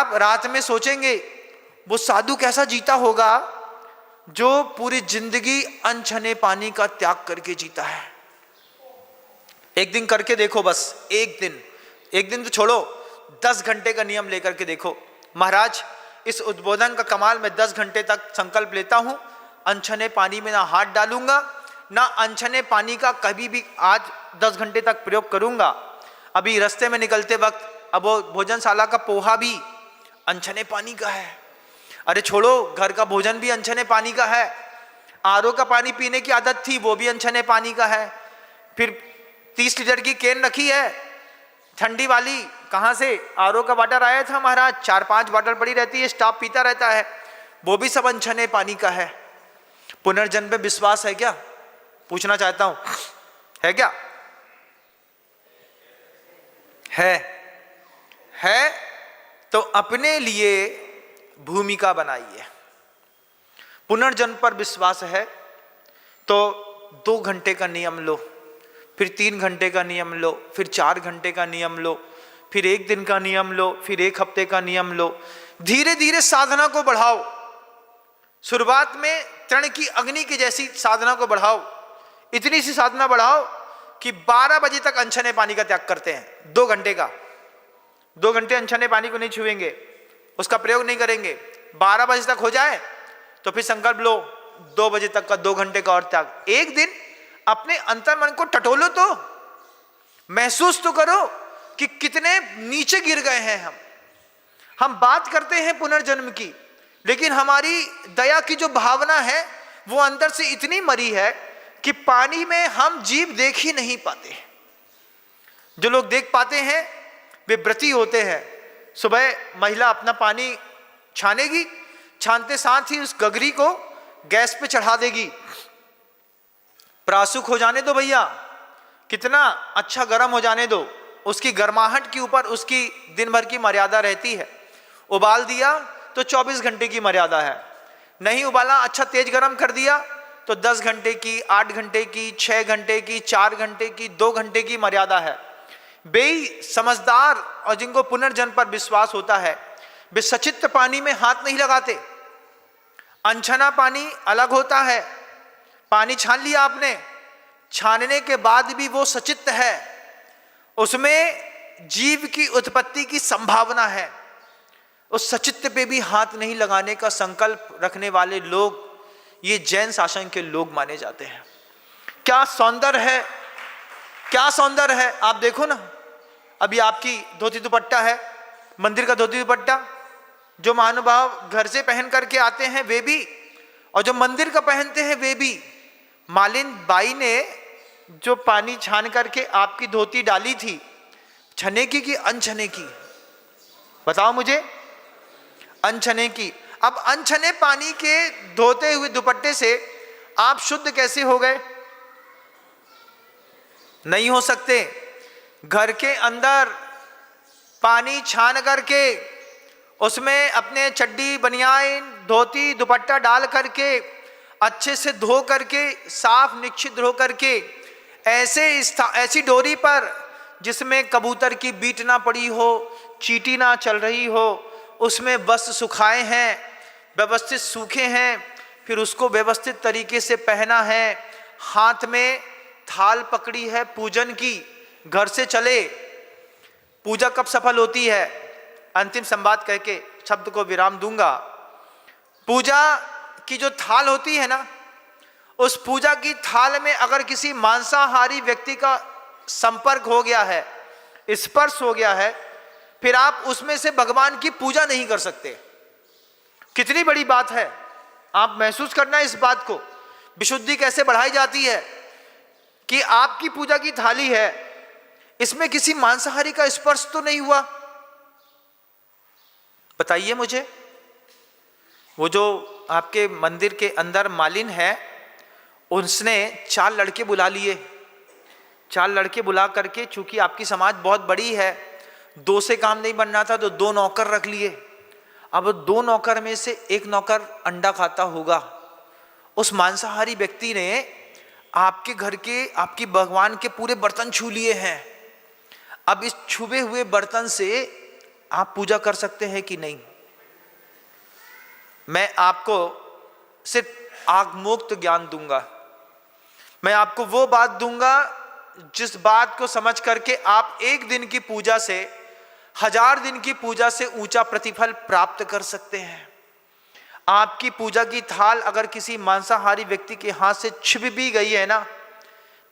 आप रात में सोचेंगे वो साधु कैसा जीता होगा जो पूरी जिंदगी अनछने पानी का त्याग करके जीता है। एक दिन करके देखो, बस एक दिन तो छोड़ो, 10 घंटे का नियम लेकर के देखो। महाराज, इस उद्बोधन का कमाल, मैं 10 घंटे तक संकल्प लेता हूं, अनछने पानी में ना हाथ डालूंगा, ना अनछने पानी का कभी भी आज 10 घंटे तक प्रयोग करूंगा। अभी रास्ते में निकलते वक्त अब वो भोजनशाला का पोहा भी अनछने पानी का है। अरे छोड़ो, घर का भोजन भी अनछने पानी का है। आरओ का पानी पीने की आदत थी, वो भी अनछने पानी का है। फिर 30 लीटर की कैन रखी है ठंडी वाली, कहां से? आरओ का वाटर आया था महाराज, 4-5 वाटर पड़ी रहती है, स्टाफ पीता रहता है, वो भी सब अनछने पानी का है। पुनर्जन्म पे विश्वास है क्या? पूछना चाहता हूं, है क्या? है तो अपने लिए भूमिका बनाइए। पुनर्जन्म पर विश्वास है तो 2 घंटे का नियम लो, फिर 3 घंटे का नियम लो, फिर 4 घंटे का नियम लो, फिर 1 दिन का नियम लो, फिर 1 हफ्ते का नियम लो। धीरे धीरे साधना को बढ़ाओ। शुरुआत में तृण की अग्नि की जैसी साधना को बढ़ाओ, इतनी सी साधना बढ़ाओ कि 12 बजे तक अनछने पानी का त्याग करते हैं। 2 घंटे का, 2 घंटे अनछने पानी को नहीं छुएंगे, उसका प्रयोग नहीं करेंगे। 12 बजे तक हो जाए तो फिर संकल्प लो 2 बजे तक का 2 घंटे का और त्याग। एक दिन अपने अंतर्मन को टटोलो, तो महसूस तो करो कि कितने नीचे गिर गए हैं हम बात करते हैं पुनर्जन्म की, लेकिन हमारी दया की जो भावना है वो अंदर से इतनी मरी है कि पानी में हम जीव देख ही नहीं पाते। जो लोग देख पाते हैं वे व्रती होते हैं। सुबह महिला अपना पानी छानेगी, छानते साथ ही उस गगरी को गैस पे चढ़ा देगी। प्रासुक हो जाने दो भैया, कितना अच्छा गर्म हो जाने दो, उसकी गर्माहट के ऊपर उसकी दिन भर की मर्यादा रहती है। उबाल दिया तो 24 घंटे की मर्यादा है, नहीं उबाला, अच्छा तेज गर्म कर दिया तो 10 घंटे की, 8 घंटे की, 6 घंटे की, 4 घंटे की, 2 घंटे की मर्यादा है। वे समझदार और जिनको पुनर्जन्म पर विश्वास होता है वे सचित्र पानी में हाथ नहीं लगाते। अनछना पानी अलग होता है। पानी छान लिया आपने, छानने के बाद भी वो सचित्त है, उसमें जीव की उत्पत्ति की संभावना है। उस सचित्त पे भी हाथ नहीं लगाने का संकल्प रखने वाले लोग ये जैन शासन के लोग माने जाते हैं। क्या सौंदर्य है, क्या सौंदर्य है। आप देखो ना, अभी आपकी धोती दुपट्टा है, मंदिर का धोती दुपट्टा, जो महानुभाव घर से पहन करके आते हैं वे भी, और जो मंदिर का पहनते हैं वे भी। मालिन बाई ने जो पानी छान करके आपकी धोती डाली थी, छने की कि अनछने की? बताओ मुझे। अनछने की। अब अनछने पानी के धोते हुए दुपट्टे से आप शुद्ध कैसे हो गए? नहीं हो सकते। घर के अंदर पानी छान करके उसमें अपने चड्डी, बनियान, धोती, दुपट्टा डाल करके अच्छे से धो करके, साफ निश्चित धो करके, ऐसी डोरी पर जिसमें कबूतर की बीट ना पड़ी हो, चींटी ना चल रही हो, उसमें वस्त्र सुखाए हैं, व्यवस्थित सूखे हैं, फिर उसको व्यवस्थित तरीके से पहना है, हाथ में थाल पकड़ी है पूजन की, घर से चले। पूजा कब सफल होती है? अंतिम संवाद कह के शब्द को विराम दूंगा। पूजा की जो थाल होती है ना, उस पूजा की थाल में अगर किसी मांसाहारी व्यक्ति का संपर्क हो गया है, स्पर्श हो गया है, फिर आप उसमें से भगवान की पूजा नहीं कर सकते। कितनी बड़ी बात है, आप महसूस करना इस बात को। विशुद्धि कैसे बढ़ाई जाती है कि आपकी पूजा की थाली है, इसमें किसी मांसाहारी का स्पर्श तो नहीं हुआ। बताइए मुझे। वो जो आपके मंदिर के अंदर मालिन है, उसने 4 लड़के बुला लिए। 4 लड़के बुला करके, चूंकि आपकी समाज बहुत बड़ी है, 2 से काम नहीं बनना था तो 2 नौकर रख लिए। अब 2 नौकर में से एक नौकर अंडा खाता होगा। उस मांसाहारी व्यक्ति ने आपके घर के, आपकी भगवान के पूरे बर्तन छू लिए हैं। अब इस छुए हुए बर्तन से आप पूजा कर सकते हैं कि नहीं? मैं आपको सिर्फ आगमोक्त ज्ञान दूंगा। मैं आपको वो बात दूंगा जिस बात को समझ करके आप एक दिन की पूजा से 1000 दिन की पूजा से ऊंचा प्रतिफल प्राप्त कर सकते हैं। आपकी पूजा की थाल अगर किसी मांसाहारी व्यक्ति के हाथ से छिप भी गई है ना,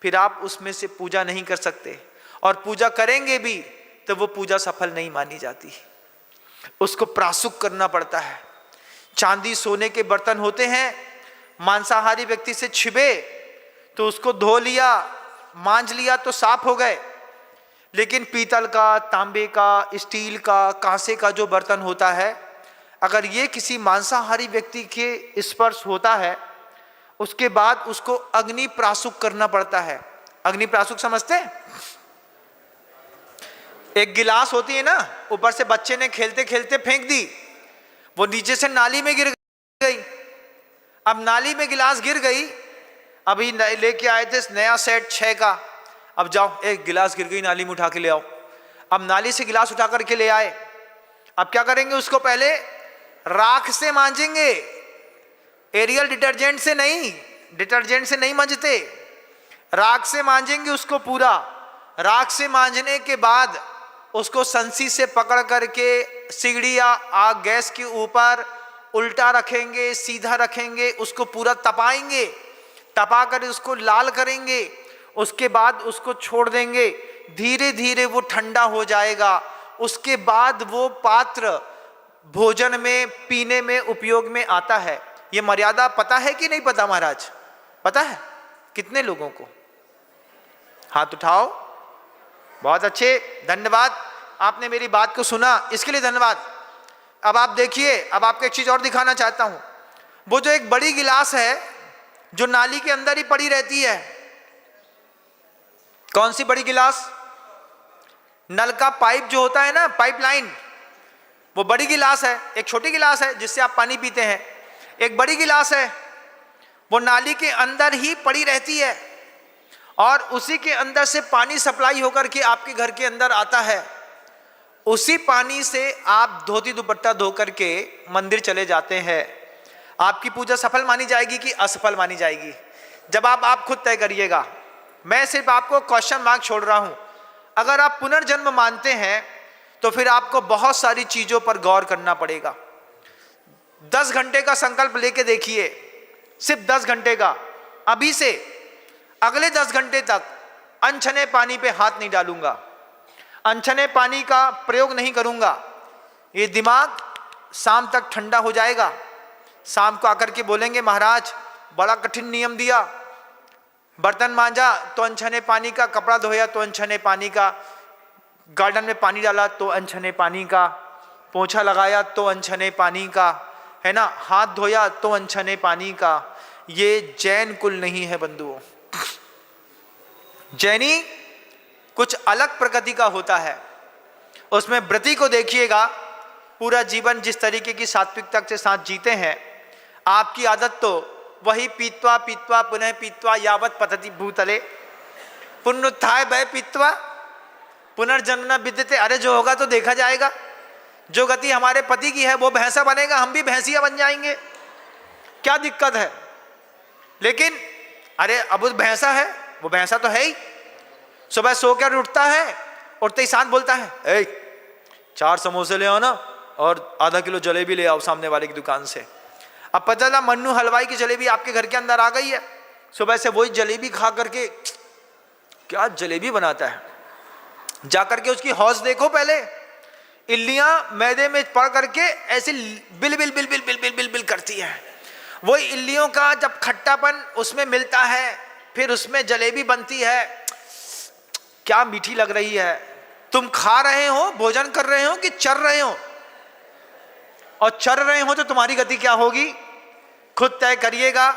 फिर आप उसमें से पूजा नहीं कर सकते, और पूजा करेंगे भी तो वो पूजा सफल नहीं मानी जाती। उसको प्राशुक करना पड़ता है। चांदी सोने के बर्तन होते हैं, मांसाहारी व्यक्ति से छिपे तो उसको धो लिया, मांज लिया तो साफ हो गए। लेकिन पीतल का, तांबे का, स्टील का, कांसे का जो बर्तन होता है, अगर ये किसी मांसाहारी व्यक्ति के स्पर्श होता है, उसके बाद उसको अग्नि प्राशुक करना पड़ता है। अग्नि प्राशुक समझते हैं? एक गिलास होती है ना, ऊपर से बच्चे ने खेलते खेलते फेंक दी, वो नीचे से नाली में गिर गई। अब नाली में गिलास गिर गई, अभी लेके आए थे नया सेट 6 का, अब जाओ एक गिलास गिर गई, नाली में उठा के ले आओ। अब नाली से गिलास उठा करके ले आए, अब क्या करेंगे? उसको पहले राख से मांजेंगे, एरियल डिटर्जेंट से नहीं, डिटर्जेंट से नहीं मांजते, राख से मांजेंगे उसको पूरा। राख से मांजने के बाद उसको संसी से पकड़ करके सिगड़ी या आग गैस के ऊपर उल्टा रखेंगे, सीधा रखेंगे, उसको पूरा तपाएंगे, तपा कर उसको लाल करेंगे, उसके बाद उसको छोड़ देंगे। धीरे धीरे वो ठंडा हो जाएगा। उसके बाद वो पात्र भोजन में, पीने में उपयोग में आता है। ये मर्यादा पता है कि नहीं पता महाराज? पता है? कितने लोगों को? हाथ उठाओ। बहुत अच्छे, धन्यवाद, आपने मेरी बात को सुना, इसके लिए धन्यवाद। अब आप देखिए, अब आपको एक चीज और दिखाना चाहता हूं। वो जो एक बड़ी गिलास है जो नाली के अंदर ही पड़ी रहती है, कौन सी बड़ी गिलास? नल का पाइप जो होता है ना, पाइपलाइन, वो बड़ी गिलास है। एक छोटी गिलास है जिससे आप पानी पीते हैं, एक बड़ी गिलास है, वो नाली के अंदर ही पड़ी रहती है और उसी के अंदर से पानी सप्लाई होकर के आपके घर के अंदर आता है। उसी पानी से आप धोती दुपट्टा धो करके मंदिर चले जाते हैं। आपकी पूजा सफल मानी जाएगी कि असफल मानी जाएगी? जब आप खुद तय करिएगा। मैं सिर्फ आपको क्वेश्चन मार्क छोड़ रहा हूं। अगर आप पुनर्जन्म मानते हैं तो फिर आपको बहुत सारी चीजों पर गौर करना पड़ेगा। 10 घंटे का संकल्प लेके देखिए, सिर्फ 10 घंटे का। अभी से अगले 10 घंटे तक अनछने पानी पे हाथ नहीं डालूंगा, अनछने पानी का प्रयोग नहीं करूंगा। ये दिमाग शाम तक ठंडा हो जाएगा। शाम को आकर के बोलेंगे महाराज बड़ा कठिन नियम दिया, बर्तन मांजा तो अनछने पानी का, कपड़ा धोया तो अनछने पानी का, गार्डन में पानी डाला तो अनछने पानी का, पोंछा लगाया तो अनछने पानी का, है ना, हाथ धोया तो अनछने पानी का। ये जैन कुल नहीं है बंधुओं। जैनी कुछ अलग प्रकृति का होता है। उसमें व्रती को देखिएगा, पूरा जीवन जिस तरीके की सात्विकता के साथ जीते हैं, आपकी आदत तो वही पीत्वा पीत्वा पुनः पीत्वा यावत पतति भूतले पुनरुत्थाय भय पीत्वा पुनर्जन्म न विद्यते। अरे जो होगा तो देखा जाएगा। जो गति हमारे पति की है वो भैंसा बनेगा, हम भी भैंसिया बन जाएंगे, क्या दिक्कत है? लेकिन अरे अब उस भैंसा है, वो भैंसा तो है ही। सुबह सो कर उठता है, उठते ही साथ बोलता है, ए 4 समोसे ले आओ ना और आधा किलो जलेबी ले आओ सामने वाले की दुकान से। अब पता चला मन्नू हलवाई की जलेबी आपके घर के अंदर आ गई है। सुबह से वही जलेबी खा करके, क्या जलेबी बनाता है, जाकर के उसकी हौस देखो। पहले इल्लियां मैदे में पड़ करके ऐसे bill bill bill bill bill bill bill bill करती है। वही इल्लियों का जब खट्टापन उसमें मिलता है, फिर उसमें जलेबी बनती है, क्या मीठी लग रही है। तुम खा रहे हो, भोजन कर रहे हो कि चर रहे हो? और चर रहे हो तो तुम्हारी गति क्या होगी, खुद तय करिएगा।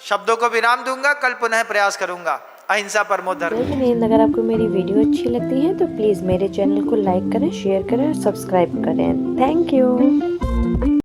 शब्दों को विराम दूंगा, कल पुनः प्रयास करूंगा। अहिंसा परमो धर्म। अगर आपको मेरी वीडियो अच्छी लगती है तो प्लीज़ मेरे चैनल को लाइक करें, शेयर करें और सब्सक्राइब करें। Thank you.